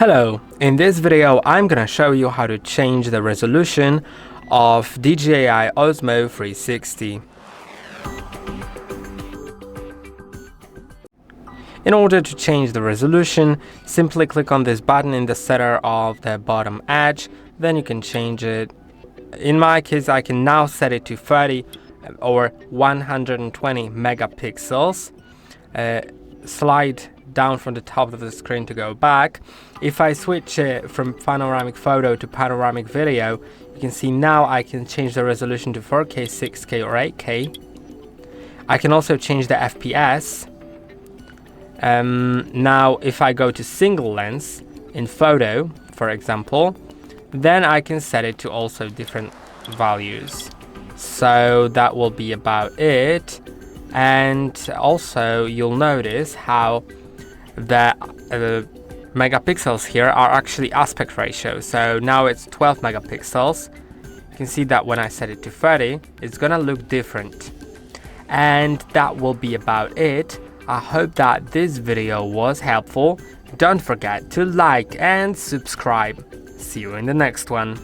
Hello, in this video I'm gonna show you how to change the resolution of DJI Osmo 360. In order to change the resolution, simply click on this button in the center of the bottom edge, then you can change it. In my case, I can now set it to 30 or 120 megapixels. Slide down from the top of the screen to go back. If I switch it from panoramic photo to panoramic video, you can see now I can change the resolution to 4K, 6K or 8K. I can also change the FPS. Now if I go to single lens in photo, for example, then I can set it to also different values. So that will be about it. And also you'll notice how the megapixels here are actually aspect ratio. So now it's 12 megapixels. You can see that when I set it to 30, it's gonna look different. And that will be about it. I hope that this video was helpful. Don't forget to like and subscribe. See you in the next one.